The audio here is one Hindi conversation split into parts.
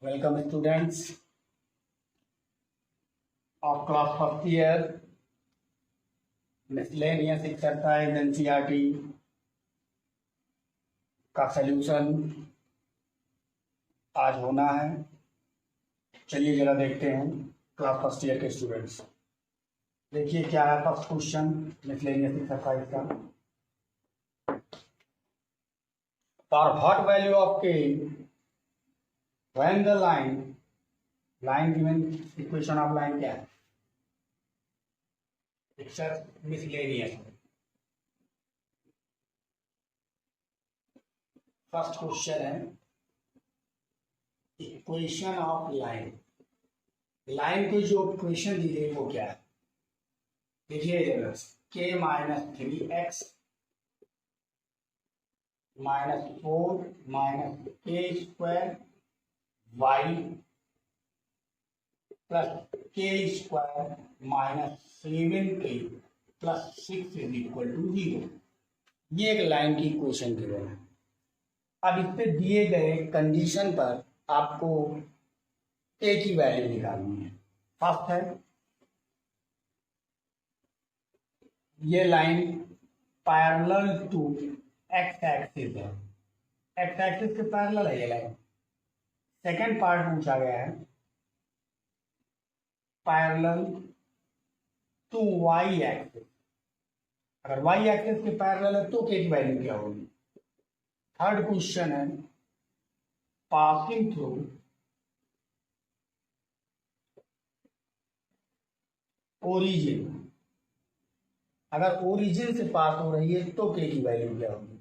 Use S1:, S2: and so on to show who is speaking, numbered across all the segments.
S1: Welcome students of class first year, miscellaneous exercise NCERT का सल्यूशन आज होना है। चलिए जरा देखते हैं क्लास फर्स्ट ईयर के स्टूडेंट्स। देखिए क्या है फर्स्ट क्वेश्चन मिसलेनियस एक्सरसाइज का। For what value of k when the line given equation of line क्या है? Picture miscellaneous. फर्स्ट क्वेश्चन है इक्वेशन ऑफ लाइन। लाइन की जो इक्वेशन दी गई वो क्या है? देखिए k minus 3x minus 4 minus k square y plus k square minus 7k plus 6 is equal to 0। ये एक लाइन की इक्वेशन गिवन है। अब इस पे दिए गए कंडीशन पर आपको a की वैल्यू निकालनी है। फर्स्ट है ये line parallel to x axis है, एक्स एक्सिस के पैरेलल है ये लाइन। सेकेंड पार्ट पूछा गया है पैरेलल टू वाई एक्सिस। अगर वाई एक्सिस के पैरेलल है तो k की वैल्यू क्या होगी? थर्ड क्वेश्चन है पासिंग थ्रू ओरिजिन। अगर ओरिजिन से पास हो रही है तो k की वैल्यू क्या होगी?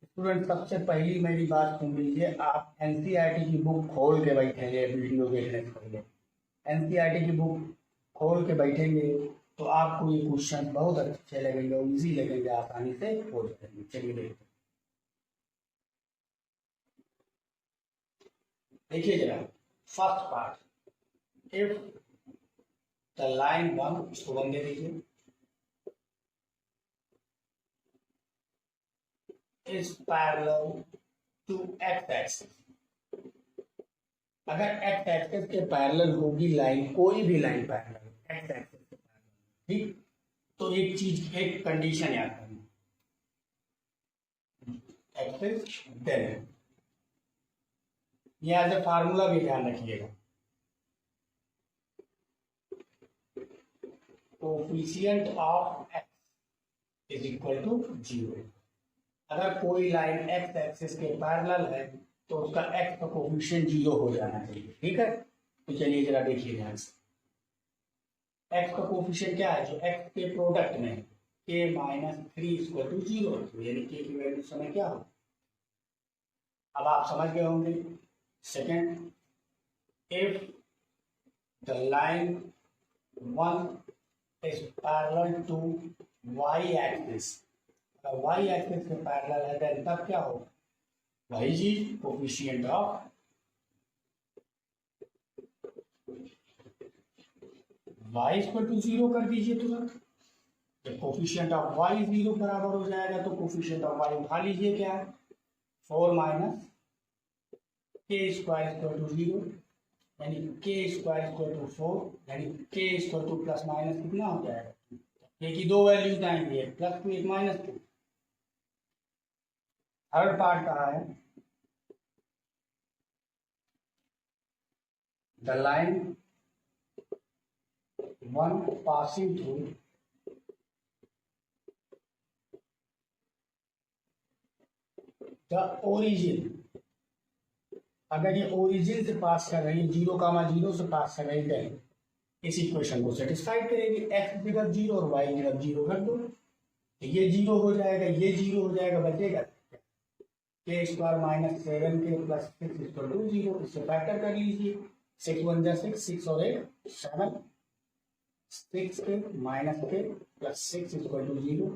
S1: स्टूडेंट सबसे पहली मेरी बात सुन लीजिए, आप एनसीईआरटी की बुक खोल के बैठेंगे वीडियो देखने से पहले। एनसीईआरटी की बुक खोल के बैठेंगे तो आपको ये क्वेश्चन बहुत अच्छे लगेंगे और इजी लगेंगे, आसानी से हो जाएंगे। चलिए देखते देखिए जरा first part, if the line one, इसको वन दे दीजिए, is parallel to x axis। अगर x axis के पैरेलल होगी लाइन, कोई भी लाइन पैरेलल x axis के पैरेलल, ठीक, तो एक चीज, एक कंडीशन याद करना, एक्सिस देन ये एज ए फार्मूला भी ध्यान रखिएगा, coefficient of x is equal to 0। अगर कोई लाइन एक्स एक्सिस के पैरेलल है तो उसका एक्स का कोफिशिएंट 0 हो जाना चाहिए, ठीक है। तो चलिए जरा देखिए ध्यान से, एक्स का कोफिशिएंट क्या है? जो एक्स के प्रोडक्ट में k माइनस 3 इक्वल टू 0, यानी k की वैल्यू समय क्या हो? अब आप समझ गए होंगे। Second, if the line one is parallel to y axis, y axis के पैरेलल है देन तब क्या होगा? वही चीज coefficient of y equal to 0 कर दीजिए तुरंत। जब कोफिशिएंट ऑफ y 0 बराबर हो जाएगा तो कोफिशिएंट ऑफ y उठा लीजिए, क्या है? 4 minus k square equal to 0, यानी k स्क्वायर इक्वल टू 4, यानी k equal to plus minus कितना हो जाएगा? k की दो वैल्यूज आएंगी, एक प्लस टू एक माइनस टू। थर्ड पार्ट कहा है the line one passing through the origin. अगर ये ओरिजिन से पास कर रही है, 0,0 से पास कर रही है, इस इक्वेशन को सेटिस्फाइड करेगी। एक्स जगह 0 और वाई जगह 0 कर दो, ये 0 हो जाएगा, ये 0 हो जाएगा, बचेगा k square minus 7k plus 6 equal to 0। इससे फैक्टर कर लीजिए, 6 1 जा 6, 6 और 1 7, 6k minus k plus 6 equal to 0।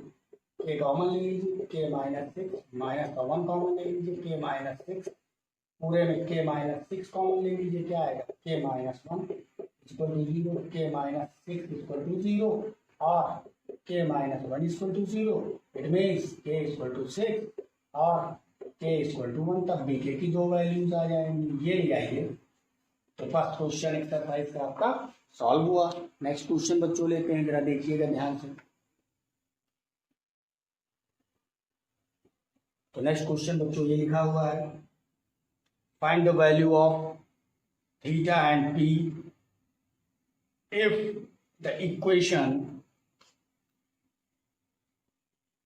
S1: k common ले लीजिए, k माइनस 6 माइनस का 1 कॉमन ले लीजिए, k माइनस 6 पूरे में k माइनस 6 कॉमन ले लीजिए, क्या आएगा? k minus 1 equal to 0, k minus 6 equal to 0 और k minus 1 equal to 0। It means k equal to 6 और k इक्वल टू 1, तब b k की दो वैल्यूज आ जाएंगी। ये ले आइए तो फर्स्ट क्वेश्चन एक्सरसाइज का आपका सॉल्व हुआ। नेक्स्ट क्वेश्चन बच्चों लेते हैं, जरा देखिएगा ध्यान से। तो नेक्स्ट क्वेश्चन बच्चों ये लिखा हुआ है, find the value of theta and P if the equation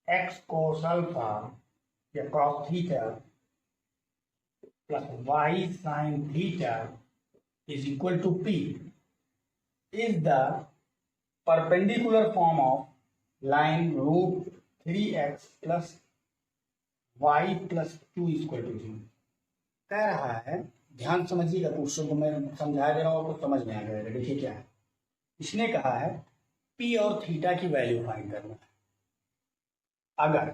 S1: x cos alpha या cos theta plus y sin theta is equal to p is the perpendicular form of line root 3x plus y plus 2 is equal to 0। कह रहा है, ध्यान समझिएगा क्वेश्चन को, मैं समझा दे रहा हूँ, आपको समझ में आ जाएगा। देखिए क्या है, इसने कहा है p और थीटा की वैल्यू फाइंड करना है। अगर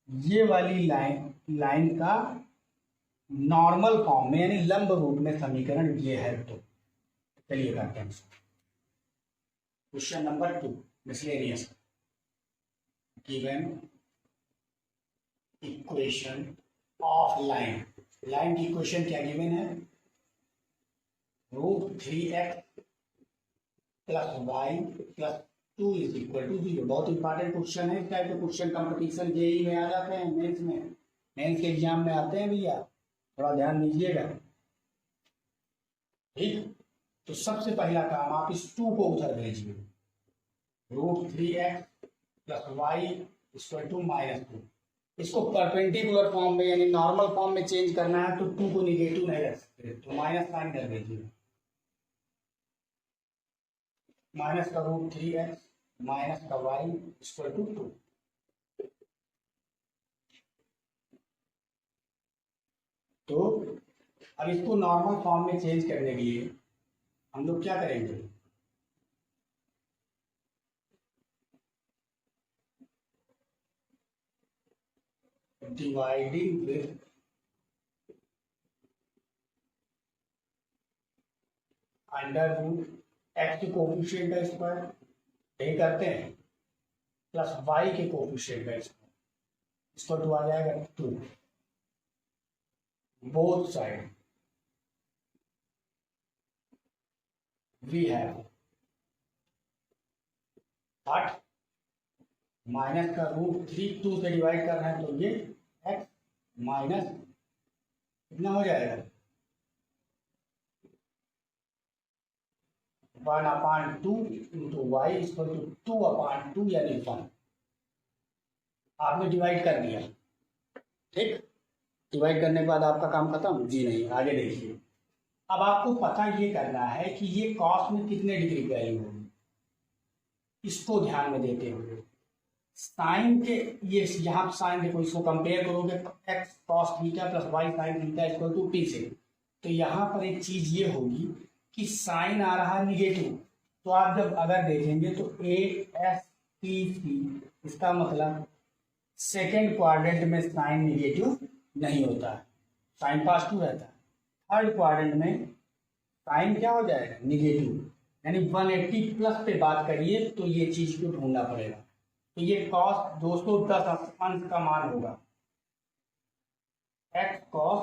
S1: ये वाली लाइन का नॉर्मल फॉर्म में यानी लंब रूप में समीकरण ये है, तो चलिए करते हैं। Question number 2 miscellaneous, given equation of line की इक्वेशन क्या गिवन है, root 3x plus y plus 2 is equal to 0। बहुत इंपॉर्टेंट क्वेश्चन है। इस टाइप के क्वेश्चन कंपटीशन जेईई में आ जाते हैं, मेंस के एग्जाम में आते हैं भैया, थोड़ा ध्यान दीजिएगा। ठीक, तो सबसे पहला काम आप इस 2 को उधर भेजिए, root 3x plus y equal to -2। इसको परपेंडिकुलर फॉर्म में यानी नॉर्मल फॉर्म में चेंज करना है, तो 2 को निगेटिव नहीं रख सकते, तो माइनस साइन कर दीजिए। माइनस का रूट 3x माइनस का वाई इक्वल टू 2। तो अब इसको नॉर्मल फॉर्म में चेंज करने के लिए हम लोग क्या करेंगे, dividing with under root x के कोफिशिएंट का स्क्वायर, यही करते हैं, प्लस वाई के कोफिशिएंट का स्क्वायर, इसको टू आ जाएगा 2। Both side we have what, minus का रूट 3 2 से डिवाइड कर रहे हैं, तो ये x माइनस कितना हो जाएगा 1/2 इंटू वाई इक्वल टू 2/2 यानी 1। आपने डिवाइड कर दिया, ठीक, डिवाइड करने के बाद आपका काम खत्म जी नहीं। आगे देखिए, अब आपको पता ये करना है कि ये कॉस में कितने डिग्री की वैल्यू होगी, इसको ध्यान में देते हुए साइन के ये यहाँ साइन देखो, इसको कंपेयर करोगे x cos theta plus y sine theta equal to p से, तो यहाँ पर एक चीज ये होगी कि साइन आ रहा है निगेटिव, तो आप जब अगर देखेंगे तो ए एस पी सी, इसका मतलब सेकेंड क्वाड्रेंट में साइन निगेटिव नहीं होता है, साइन पॉजिटिव रहता है। थर्ड क्वाड्रेंट में साइन क्या हो जाएगा निगेटिव, यानी 180 प्लस पे बात करिए तो ये चीज को ढूंढना पड़ेगा। तो ये कॉस 210 अंश का मान होगा, एक्स कॉस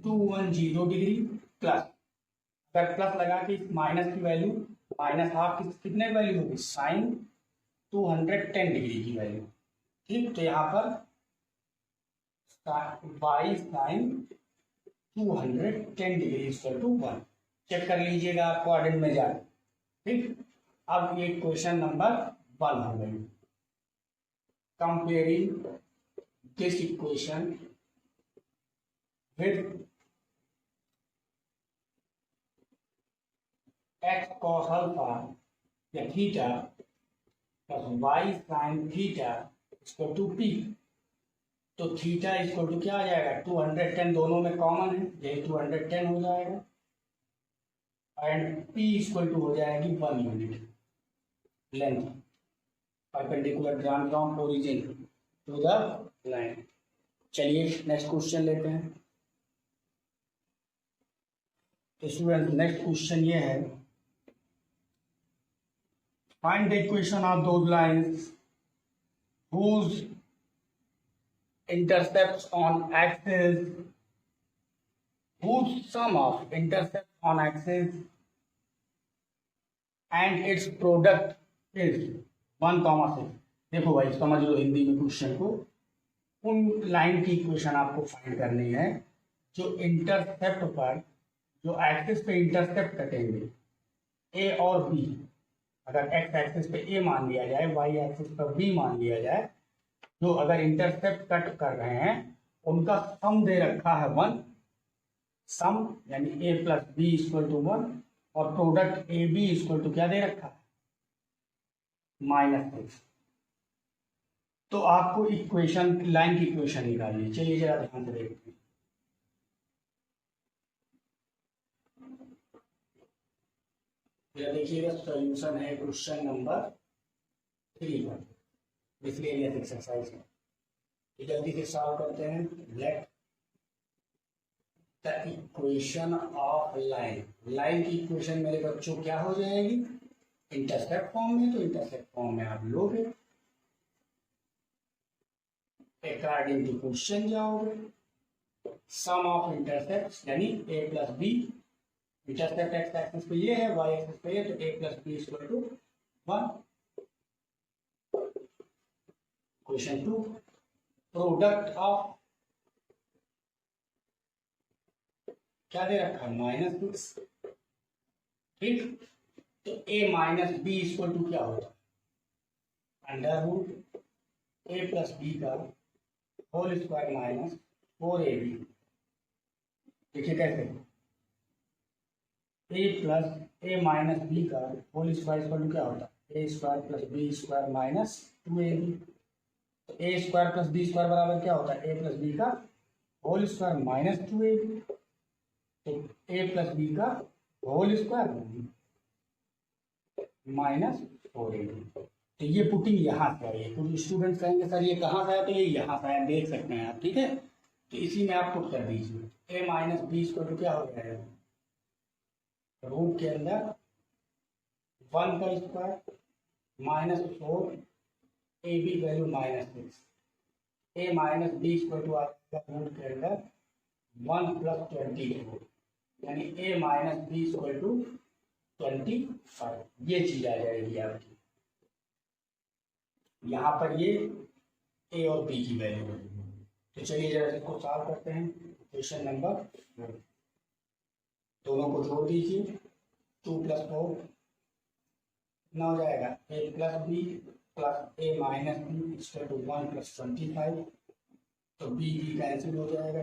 S1: 210 डिग्री प्लस, अगर प्लस लगा के माइनस की वैल्यू -12 की कितने वैल्यू होगी, साइन 210 डिग्री की वैल्यू। ठीक, तो यहाँ पर y sine 210 degree equal to 1 check कर लीजिएगा आप क्वाड्रेंट में जाए। ठीक, अब ये क्वेश्चन नंबर 1 हो गई। Comparing this equation with x cos alpha या theta plus y sine theta equal to p, तो थीटा इक्वल टू क्या आ जाएगा 210, दोनों में कॉमन है, यही 210 हो जाएगा, एंड पी इक्वल टू हो जाएगी 1 unit length, perpendicular drawn from origin to the line. चलिए नेक्स्ट क्वेश्चन लेते हैं। तो स्टूडेंट नेक्स्ट क्वेश्चन ये है, find the equation of those lines whose intercepts on axis whose sum of intercept on axis and its product is 1,6। देखो भाई समझ लो हिंदी में क्वेश्चन को, उन लाइन की इक्वेशन आपको फाइंड करनी है जो इंटरसेप्ट पर, जो एक्सिस पे इंटरसेप्ट कटेंगे ए और बी। अगर एक्स एक्सिस पे ए मान लिया जाए, वाई एक्सिस पर बी मान लिया जाए, जो अगर इंटरसेप्ट कट कर रहे हैं उनका सम दे रखा है 1, सम यानी a plus b equal to 1, और product a b equal to क्या दे रखा है, -6। तो आपको इक्वेशन, लाइन की इक्वेशन निकालिए। चलिए जरा ध्यान से देखते हैं। जरा देखिएगा, सॉल्यूशन है क्वेश्चन नंबर 3 का, मिसलेनियस एक्सरसाइज है। तो जल्दी से सॉल्व करते हैं। Let the equation of line, line की इक्वेशन मेरे बच्चों क्या हो जाएगी, इंटरसेप्ट फॉर्म में। तो इंटरसेप्ट फॉर्म में आप लोगे, अकॉर्डिंग टू क्वेश्चन जाओगे, सम ऑफ इंटरसेप्ट यानी a plus b, intercept x axis पे ये है, वाई एक्सिस पे ये, तो a plus b equal to 1। Question 2, product of, क्या दे रखा है, -6। ठीक, तो a minus b equal to क्या होता है, under root a plus b का होल स्क्वायर माइनस 4ab। देखिए कैसे, ए माइनस बी का होल स्क्वायर इक्वल टू क्या होता है, a square plus B square minus 2ab। तो ए स्क्वायर प्लस बी स्क्वायर बराबर क्या होता है, ए प्लस बी का होल स्क्वायर माइनस 2ab। तो ए प्लस बी का होल स्क्वायर माइनस 4ab। तो ये पुटिंग यहाँ से आई है। कुछ स्टूडेंट्स कहेंगे सर ये कहाँ से आया, तो ये यहाँ से आया, देख सकते हैं आप। ठीक है, तो इसी में आप पुट कर दीजिए, a minus b equal to क्या हो जाएगा, रूट के अंदर 1 का square minus 4, a b value -6, a minus b equal to आपका रूट के अंदर 1 प्लस 24, यानी a minus b equal to 25। ये चीज आ जाएगी आपकी। यहाँ पर ये ए और बी की वैल्यू है। तो चलिए जरा इसको सॉल्व करते हैं। क्वेश्चन नंबर 4, दोनों को जोड़ दीजिए, 2 + 4 कितना हो जाएगा, a plus b plus a minus b equal to 1 + 25। तो बी कैंसिल हो जाएगा,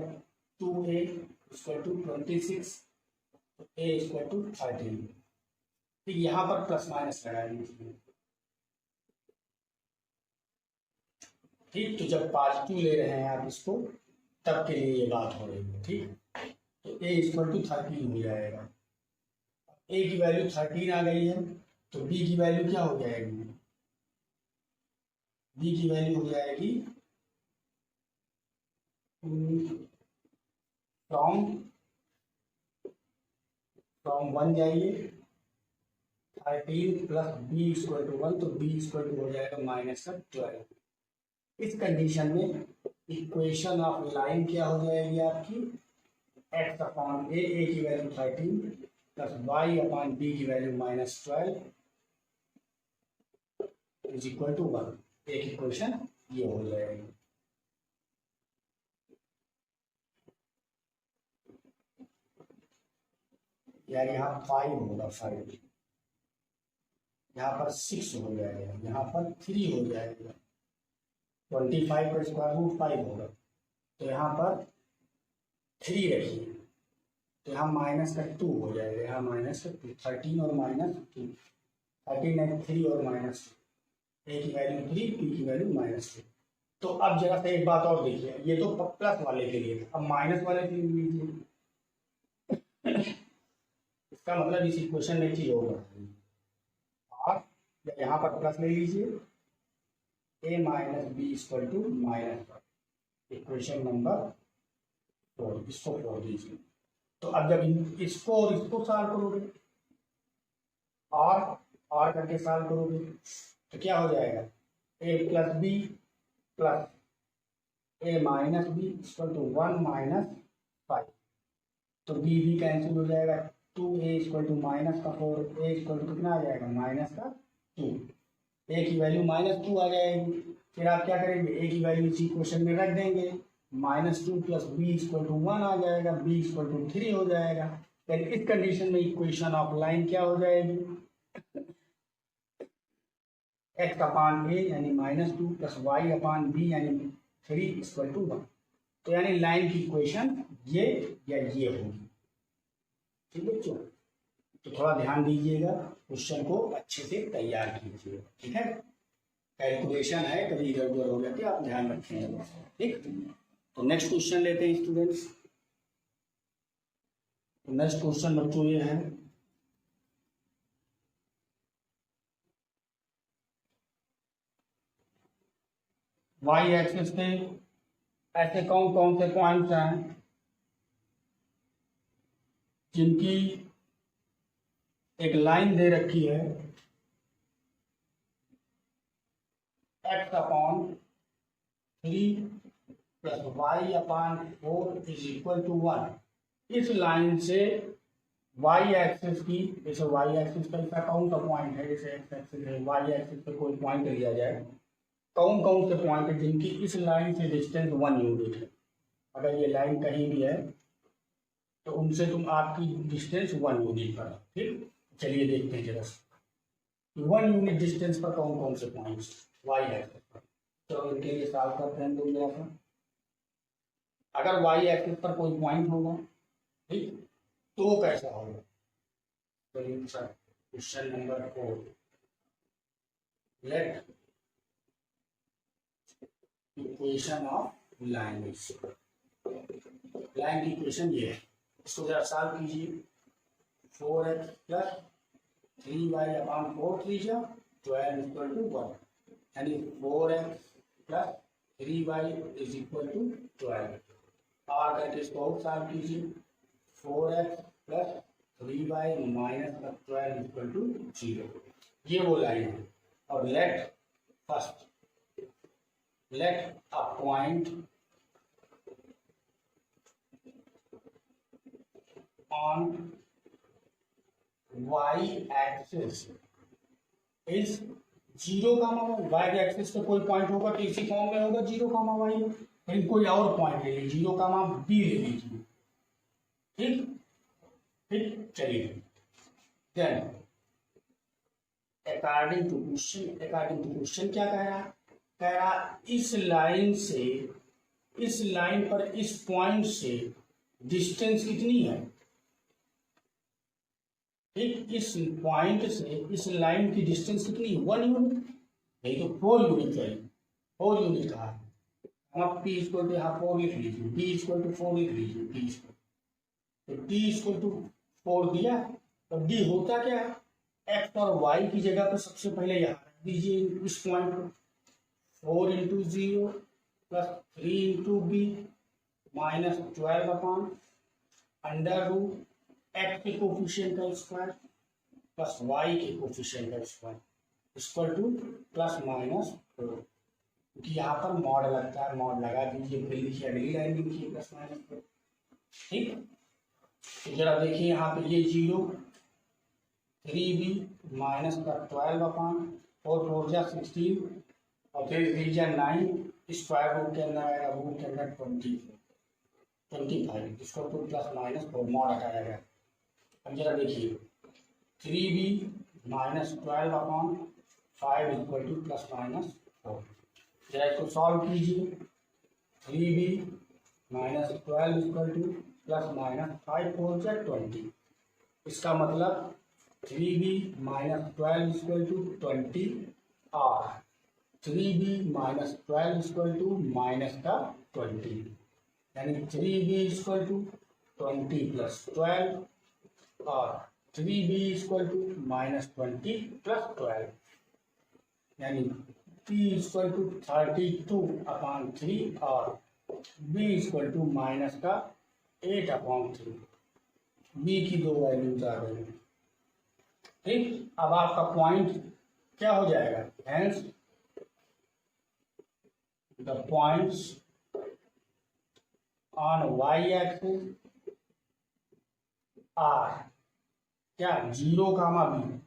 S1: 2a इक्वल टू 26, तो a इक्वल टू 13। ठीक, यहाँ पर प्लस माइनस लगा दीजिए। ठीक, तो जब पॉजिटिव ले रहे हैं आप इसको, तब के लिए ये बात हो रही है। ठीक, तो a इक्वल टू 13 हो जाएगा। a की वैल्यू 13 आ गई है, तो b की वैल्यू क्या हो जाएगी, b की वैल्यू हो जाएगी फ्रॉम 1 जाइए, 13 प्लस b इक्वल टू 1, तो b इक्वल टू हो जाएगा -12। इस कंडीशन में इक्वेशन ऑफ लाइन क्या हो जाएगी आपकी, x अपॉन a की value 13 plus y upon b की वैल्यू -12 इज इक्वल टू 1। एक इक्वेशन ये हो जाएगी। यार यहाँ 5 होगा, 5 यहाँ पर 6 हो जाएगा, यहाँ पर 3 हो जाएगा, 25 का स्क्वायर रूट 5 होगा, तो यहाँ पर 3 रखिए, तो यहाँ -2 हो जाएगा, यहाँ -2, 13 और -2, 13 है 3 और -2, a की वैल्यू 3, b की वैल्यू -2। तो अब जरा से एक बात और देखिए, ये तो प्लस वाले के लिए, अब माइनस वाले के लिए लीजिए। इसका मतलब इस इक्वेशन में चीज होगा, और यहाँ पर प्लस ले लीजिए, a minus b equal to -1, equation number 4, इसको 4 दीजिए। तो अब जब इसको और इसको सॉल्व करोगे, और करके सॉल्व करोगे, तो क्या हो जाएगा, a plus b plus a minus b equal to 1 - 5। तो बी भी कैंसिल हो जाएगा, 2a इक्वल टू माइनस का 4, ए इक्वल टू कितना आ जाएगा माइनस का 2, ए की वैल्यू -2 आ जाएगी। फिर आप क्या करेंगे, ए की वैल्यू इसी क्वेश्चन में रख देंगे, -2 प्लस बी इक्वल टू 1 आ जाएगा, बी इक्वल टू 3 हो जाएगा। फिर इस कंडीशन में इक्वेशन ऑफ लाइन क्या हो जाएगी, x अपान ए यानी -2 प्लस वाई अपान बी यानी 3 इक्वल टू 1। तो यानी लाइन की इक्वेशन ये या ये होगी। ठीक है बच्चों, तो थोड़ा ध्यान दीजिएगा, क्वेश्चन को अच्छे से तैयार कीजिए। ठीक है, कैलकुलेशन है, कभी इधर उधर हो जाती है, आप ध्यान रखें। ठीक, तो नेक्स्ट क्वेश्चन लेते हैं स्टूडेंट्स। तो नेक्स्ट क्वेश्चन बच्चों ये है, वाई एक्सिस पे ऐसे कौन कौन से पॉइंट्स हैं जिनकी एक लाइन दे रखी है x upon 3 plus y upon 4 is equal to 1। इस लाइन से वाई एक्सिस की, जैसे वाई एक्सिस पर इसका कौन सा पॉइंट है, जैसे एक्स एक्सिस है, वाई एक्सिस पर कोई पॉइंट लिया जाए, कौन कौन से पॉइंट है जिनकी इस लाइन से डिस्टेंस 1 यूनिट है। अगर ये लाइन कहीं भी है तो उनसे तुम आपकी डिस्टेंस 1 यूनिट पर। ठीक, चलिए देखते हैं जरा 1 यूनिट डिस्टेंस पर कौन कौन से पॉइंट्स वाई एक्सिस पर। तो इनके लिए सॉल्व करते हैं तुम जरा सा। अगर वाई एक्सिस पर कोई पॉइंट होगा, ठीक, तो कैसा होगा। Question number 4, let equation of line, line की इक्वेशन ये है, इसको जरा सॉल्व कीजिए। 4x plus 3y upon 4 3 12 equal to 1, यानी 4x plus 3y is equal to 12। और करके इसको और सॉल्व कीजिए, 4x plus 3y minus 12 equal to 0। ये वो लाइन है। और let first let a point on y axis is 0, y axis पे कोई पॉइंट होगा तो इसी फॉर्म में होगा 0, y। लेकिन कोई और पॉइंट ले लीजिए, 0, b ले लीजिए। ठीक ठीक, चलिए देन अकॉर्डिंग टू क्वेश्चन क्या कह रहा इस लाइन से, इस लाइन पर इस पॉइंट से डिस्टेंस कितनी है। ठीक, इस पॉइंट से इस लाइन की डिस्टेंस कितनी, 1 यूनिट, नहीं तो 4 यूनिट चाहिए। 4 यूनिट कहा है, हम p इक्वल टू यहाँ 4 लिख लीजिए, d इक्वल टू 4 लिख लीजिए, d इक्वल तो d इक्वल टू 4 दिया। तो d होता क्या है, x और y की जगह पर सबसे पहले यहाँ रख दीजिए इस पॉइंट को, 4 into 0 plus 3 into b minus 12 upon under root x के कोफिशिएंट का स्क्वायर प्लस वाई के कोफिशिएंट का square equal to plus minus 4। क्योंकि यहाँ पर मॉड लगता है, मॉड लगा दीजिए, फिर लिखिए अगली लाइन लिखिए प्लस माइनस 4। ठीक, तो जरा देखिए यहाँ पे ये 0, 3b माइनस का 12 अपान 4 4 जा 16 और फिर 3 जा 9, स्क्वायर रूट के अंदर आएगा, रूट के अंदर 25 इसको तो प्लस माइनस 4 मॉड हटाया गया। अब जरा देखिए 3b minus 12 upon 5 equal to plus minus 4। जरा इसको सॉल्व कीजिए, 3b minus 12 equal to plus minus 5 4 जा 20। इसका मतलब 3b माइनस 12 इक्वल टू 20 और 3b minus 12 equal to minus का 20, यानी 3b इक्वल टू 20 प्लस 12 और 3b equal to minus 20 plus 12, यानी p इक्वल टू 32 अपॉन 3 और b इक्वल टू माइनस का 8 अपॉन 3। b की दो वैल्यूज आ गई। ठीक, अब आपका पॉइंट क्या हो जाएगा, hence the points on y axis are क्या 0,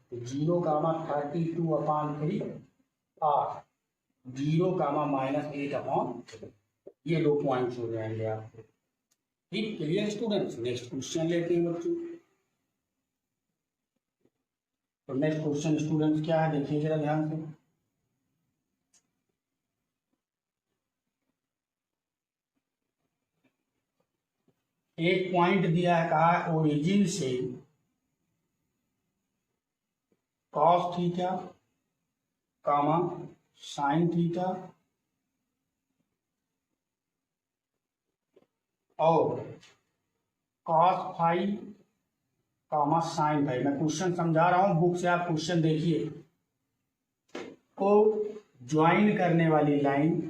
S1: तो 0, 32/3 आर 0, -8/3 ये 2 पॉइंट्स हो जाएंगे आपको। ठीक, क्लियर स्टूडेंट्स। नेक्स्ट क्वेश्चन लेते हैं बच्चों। तो नेक्स्ट क्वेश्चन स्टूडेंट्स क्या है, देखिए जरा ध्यान से। एक पॉइंट दिया है, कहा है ओरिजिन से cos थीटा, sin थीटा और cos फाई, sin फाई। मैं क्वेश्चन समझा रहा हूं, बुक से आप क्वेश्चन देखिए। को ज्वाइन करने वाली लाइन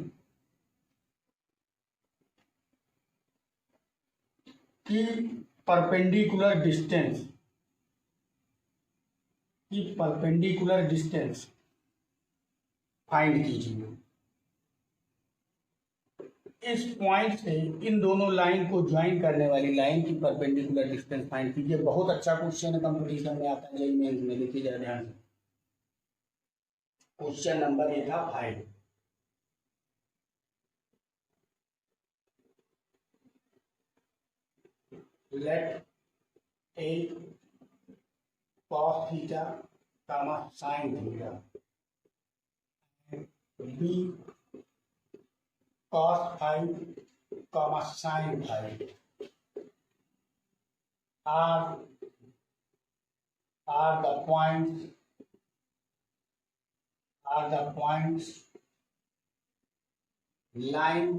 S1: की परपेंडिकुलर डिस्टेंस फाइंड कीजिए। इस पॉइंट से इन दोनों लाइन को ज्वाइन करने वाली लाइन की परपेंडिकुलर डिस्टेंस फाइंड कीजिए। बहुत अच्छा क्वेश्चन है, कंपटीशन में आता है, जेईई मेंस में। देखिए जरा ध्यान से, क्वेश्चन नंबर ये था 5। Let a cos theta, sin theta b cos phi, sin phi are the points line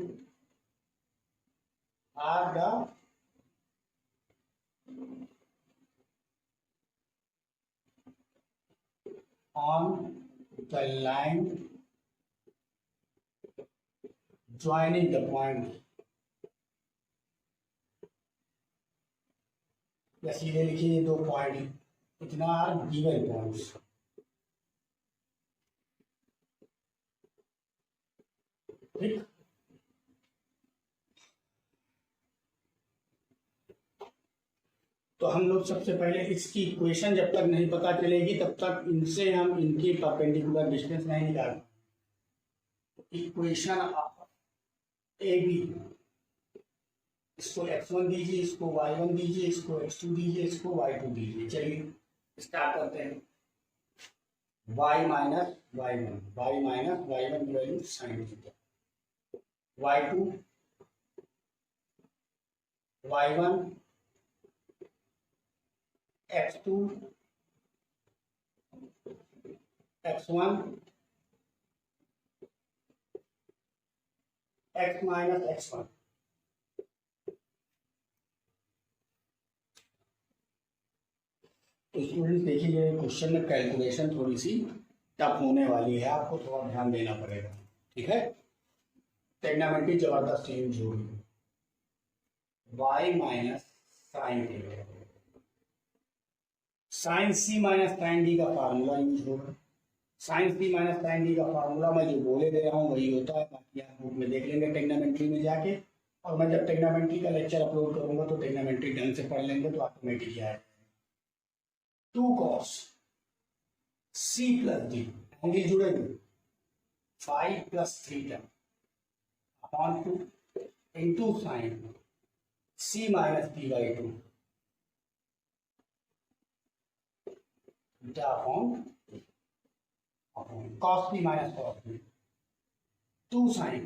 S1: are the on the line joining the point, या सीधे लिखिए 2 पॉइंट, इतना आर गिवन पॉइंट्स। ठीक, तो हम लोग सबसे पहले इसकी इक्वेशन जब तक नहीं पता चलेगी तब तक इनसे हम इनकी परपेंडिकुलर डिस्टेंस नहीं निकाल। इक्वेशन ए बी, इसको x1 दीजिए, इसको y1 दीजिए, इसको x2 दीजिए, इसको y2 दीजिए। चलिए स्टार्ट करते हैं। y माइनस y1 की value sin theta, y2 y1 x2 x1 x minus x1। तो स्टूडेंट्स देखिए, क्वेश्चन में कैलकुलेशन थोड़ी सी टफ होने वाली है, आपको थोड़ा ध्यान देना पड़ेगा। ठीक है, ट्रिग्नोमेट्री जबरदस्त यूज होगी। y minus sine theta, sine c minus sine d का फार्मूला यूज होगा। Sine c minus sine d का फार्मूला मैं जो बोले दे रहा हूँ वही होता है, बाकी आप बुक में देख लेंगे ट्रिग्नोमेट्री में जाके। और मैं जब ट्रिग्नोमेट्री का लेक्चर अपलोड करूंगा तो ट्रिग्नोमेट्री ढंग से पढ़ लेंगे तो ऑटोमेटिक आएगा। 2 cos c plus d, angle जुड़ेंगे 5 plus theta upon 2 into sine c minus d by 2 theta upon cos p minus cos p, 2 sine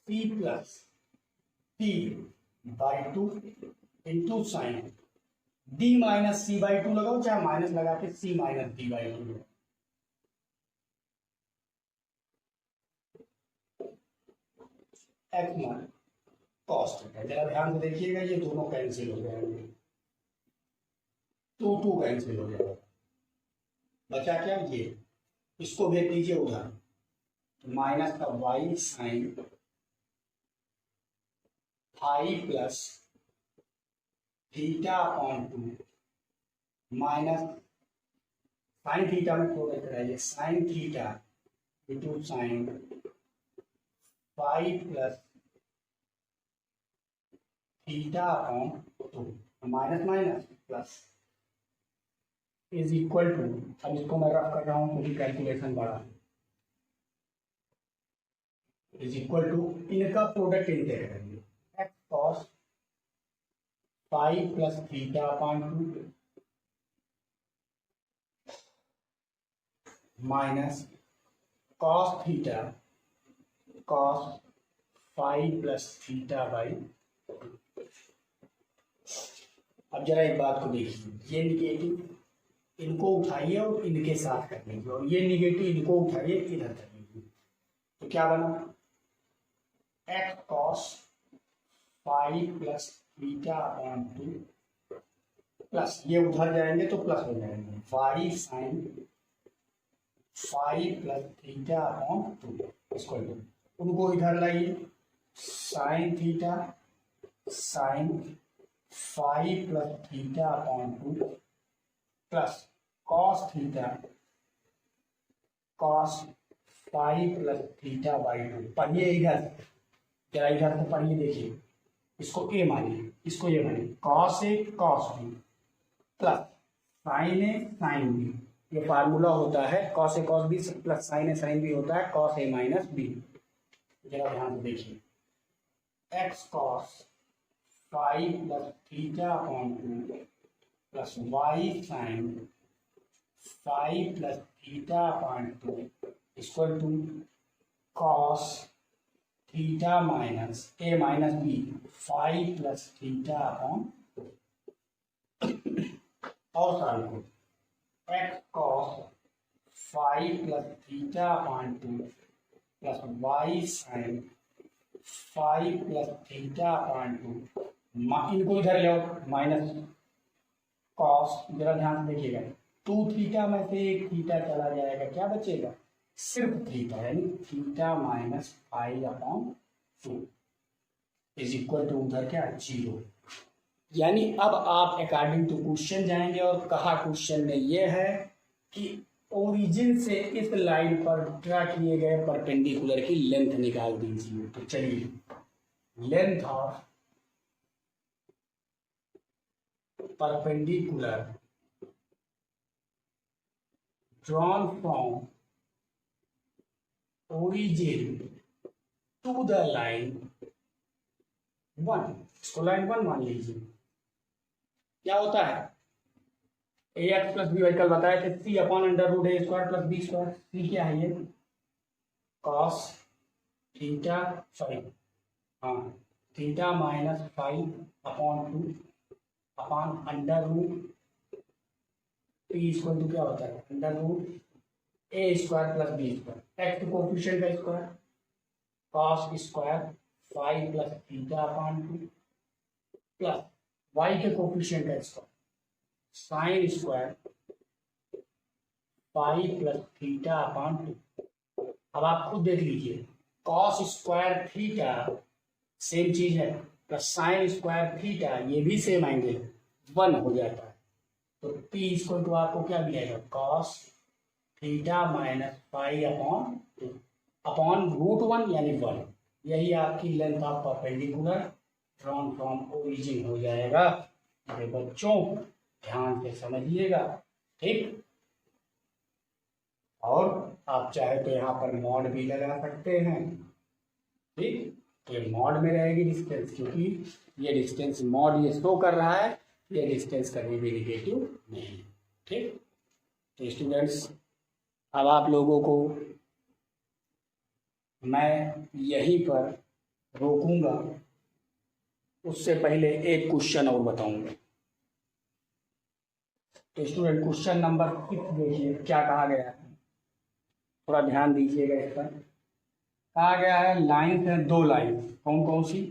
S1: c plus p by 2 into sine d minus c by 2 लगाओ, चाहे माइनस लगा के c माइनस d बाई 2 लगाओ। x माइनस कॉस थीटा, जरा ध्यान से देखिएगा, ये दोनों कैंसिल हो जाएंगे, 2 कैंसिल हो जाएगा। बचा क्या, ये इसको भेज दीजिए उधर, माइनस का y sine five plus theta upon 2 minus sine theta में प्रोडक्ट कराइए, sine theta into sine 5 plus theta upon 2, minus minus plus is equal to, अब इसको मैं रफ कर रहा हूँ क्योंकि कैलकुलेशन बड़ा है, इज इक्वल टू इनका प्रोडक्ट इंटेग्रेट करेंगे, x cos 5 plus theta upon 2 minus cos theta cos 5 plus theta by. अब जरा एक बात को देखिए, ये निगेटिव इनको उठाइए और इनके साथ कर लीजिए, और ये निगेटिव इनको उठाइए इधर कर लीजिए, तो क्या बना, x cos 5 plus theta upon 2 plus ये उधर जाएंगे तो प्लस हो जाएंगे, y sine 5 plus theta upon 2 इसको उनको इधर लाइए, sine theta sine 5 plus theta upon 2 plus cos theta cos 5 plus theta by 2। पढ़िए इधर, जरा इधर से पढ़िए, देखिए इसको ए मानिए, इसको ये मानिए, cos A cos B plus sign A sine B, ये फार्मूला होता है cos A cos B plus sign A sine B होता है कॉस ए माइनस बी। जरा ध्यान से देखिए, x cos 5 plus theta upon 2 plus y sine 5 plus theta upon 2 equal to cos theta minus a minus b 5 plus theta upon, और साइन को x cos 5 plus theta upon 2 plus y sine 5 plus theta upon 2, इनको इधर ले आओ माइनस कॉस, जरा ध्यान से देखिएगा, 2 थीटा में से एक थीटा चला जाएगा, क्या बचेगा, सिर्फ थीटा, यानी theta minus 5 upon 2 is equal to उधर क्या 0। यानी अब आप अकॉर्डिंग टू क्वेश्चन जाएंगे, और कहा क्वेश्चन में ये है कि ओरिजिन से इस लाइन पर ड्रा किए गए परपेंडिकुलर की लेंथ निकाल दीजिए। तो चलिए, length of perpendicular drawn from origin to the line 1, इसको लाइन 1 मान लीजिए। क्या होता है, A X plus B Y कल बताया थे, C upon under root A square plus B square, C क्या है ये कॉस थीटा सॉरी हाँ theta minus 5 upon 2 upon under root P equal to क्या होता है under root A square plus B square, X के कोफिशिएंट का square cos square 5 plus theta upon 2 plus Y के कोफिशिएंट का square sine square 5 plus theta upon 2। अब आप खुद देख लीजिए, कॉस स्क्वायर थीटा सेम चीज है, प्लस साइन स्क्वायर थीटा ये भी सेम एंगल 1 हो जाता है, तो P इक्वल टू आपको क्या मिलेगा cos theta minus 5 upon 2 upon root 1 यानी 1, यही आपकी length of perpendicular drawn from origin हो जाएगा। मेरे बच्चों ध्यान से समझिएगा, ठीक। और आप चाहे तो यहाँ पर मॉड भी लगा सकते हैं, ठीक, तो ये मॉड में रहेगी डिस्टेंस, क्योंकि ये डिस्टेंस मॉड ये शो कर रहा है, ये डिस्टेंस कभी भी निगेटिव नहीं है, ठीक। तो स्टूडेंट्स, अब आप लोगों को मैं यहीं पर रोकूंगा, उससे पहले एक क्वेश्चन और बताऊंगा। तो स्टूडेंट क्वेश्चन नंबर 6 देखिए क्या कहा गया है, थोड़ा ध्यान दीजिएगा इस पर। कहा गया है लाइन है, 2 लाइन, कौन कौन सी,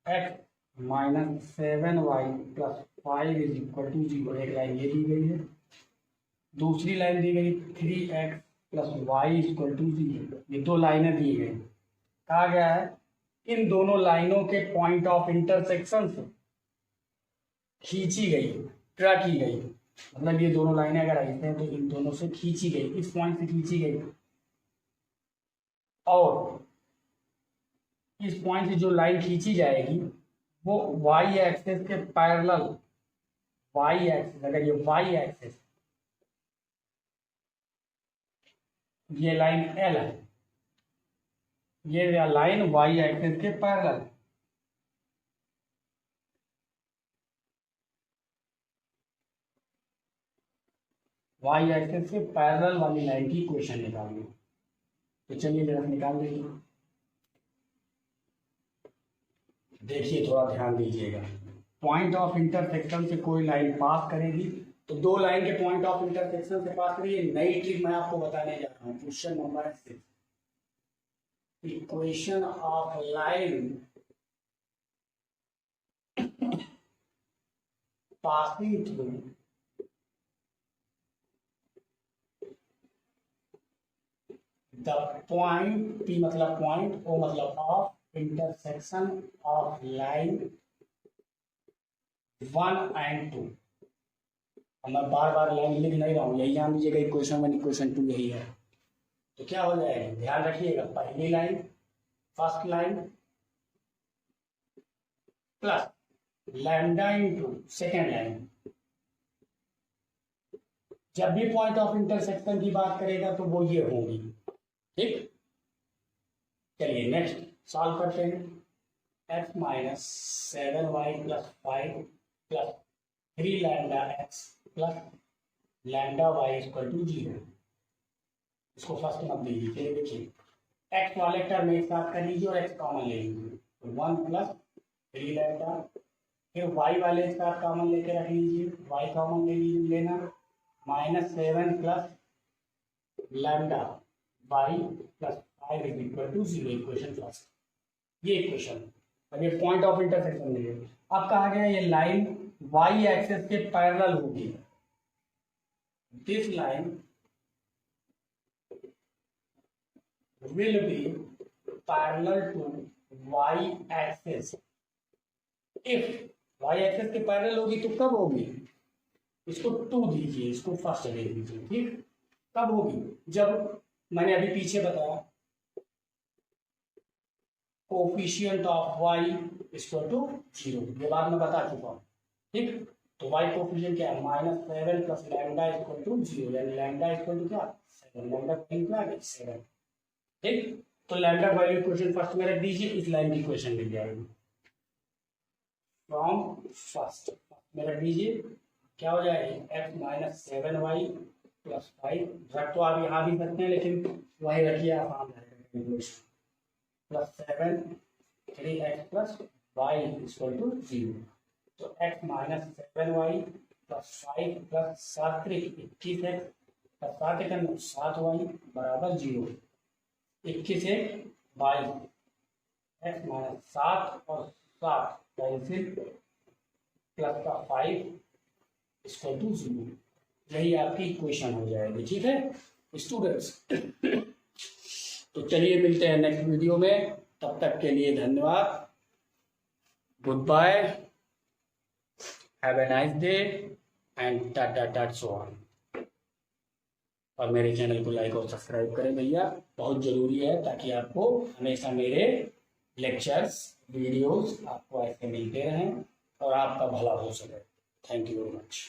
S1: x minus 7y plus 5 is equal to 0, एक लाइन ये दी गई है, दूसरी लाइन दी गई 3x plus y equal to 0, ये 2 लाइनें दी गई। कहा गया है इन दोनों लाइनों के पॉइंट ऑफ इंटरसेक्शन से खींची गई, ड्रा की गई, मतलब ये दोनों लाइनें अगर ऐसे हैं तो इन दोनों से खींची गई, इस पॉइंट से खींची गई, और इस पॉइंट से जो लाइन खींची जाएगी वो वाई एक्सिस के पैरेलल, वाई एक्सिस, अगर ये वाई एक्सिस, ये लाइन एल है, ये लाइन वाई एक्सिस के पैरेलल, वाई एक्सिस के पैरेलल वाली लाइन की इक्वेशन निकालनी। तो चलिए जरा निकाल देंगे। देखिए थोड़ा ध्यान दीजिएगा, पॉइंट ऑफ इंटरसेक्शन से कोई लाइन पास करेगी, तो दो लाइन के पॉइंट ऑफ इंटरसेक्शन से पास करिए। नई ट्रिक मैं आपको बताने जा रहा हूँ। Question number 6, equation of line passing through the point, P मतलब पॉइंट, ओ मतलब of intersection of line 1 and 2। मैं बार बार लाइन लिख नहीं रहा हूँ, यही जान लीजिएगा इक्वेशन 1 इक्वेशन 2 यही है। तो क्या हो जाएगा, ध्यान रखिएगा, पहली line, first line plus lambda into second line. जब भी पॉइंट ऑफ इंटरसेक्शन की बात करेगा तो वो ये होगी, ठीक। चलिए नेक्स्ट सॉल्व करते हैं। x minus 7y plus 5 plus 3 lambda x plus lambda y equal to 0। इसको फर्स्ट मत लीजिए, चलिए देखिए x वाले टर्म एक साथ कर लीजिए और x कॉमन ले लीजिए, 1 प्लस 3 लैम्डा, फिर y वाले एक साथ कॉमन लेके रख लीजिए, y कॉमन ले लीजिए लेना, minus 7 plus lambda y plus 5 is equal to 0। Equation first, ये इक्वेशन। अब ये पॉइंट ऑफ इंटरसेक्शन है। अब कहा गया ये लाइन वाई एक्सिस के पैरेलल होगी। This line will be parallel to y axis. If y axis के पैरेलल होगी तो कब होगी, इसको 2 दीजिए, इसको फर्स्ट ले दीजिए, ठीक। कब होगी, जब मैंने अभी पीछे बताया coefficient of y equal to 0, ये बात मैं बता चुका हूँ, ठीक। तो y कोफिशिएंट क्या है, -7 प्लस लैम्डा इक्वल टू 0, यानी लैम्डा इक्वल टू क्या 7, लैम्डा वैल्यू क्या है 7, ठीक। तो लैम्डा वैल्यू इक्वेशन फर्स्ट में रख दीजिए, इस लाइन की इक्वेशन मिल जाएगी फ्रॉम फर्स्ट में रख दीजिए, क्या हो जाएगी x माइनस 7y प्लस 5, रख तो आप यहाँ भी सकते हैं लेकिन वही रखिए आसान रहेगा, plus 7 3x plus y equal to 0। तो x minus 7y plus 5 plus 7 21x plus 7y बराबर 0। 21 y x माइनस 7 और 7 कैंसिल प्लस का 5 इक्वल टू 0। यही आपकी इक्वेशन हो जाएगी, ठीक है स्टूडेंट्स। तो चलिए मिलते हैं नेक्स्ट वीडियो में, तब तक के लिए धन्यवाद, good bye, have a nice day and that's so on. और मेरे चैनल को लाइक और सब्सक्राइब करें भैया, बहुत ज़रूरी है, ताकि आपको हमेशा मेरे लेक्चर्स वीडियोस आपको ऐसे मिलते रहें और आपका भला हो सके। Thank you very much.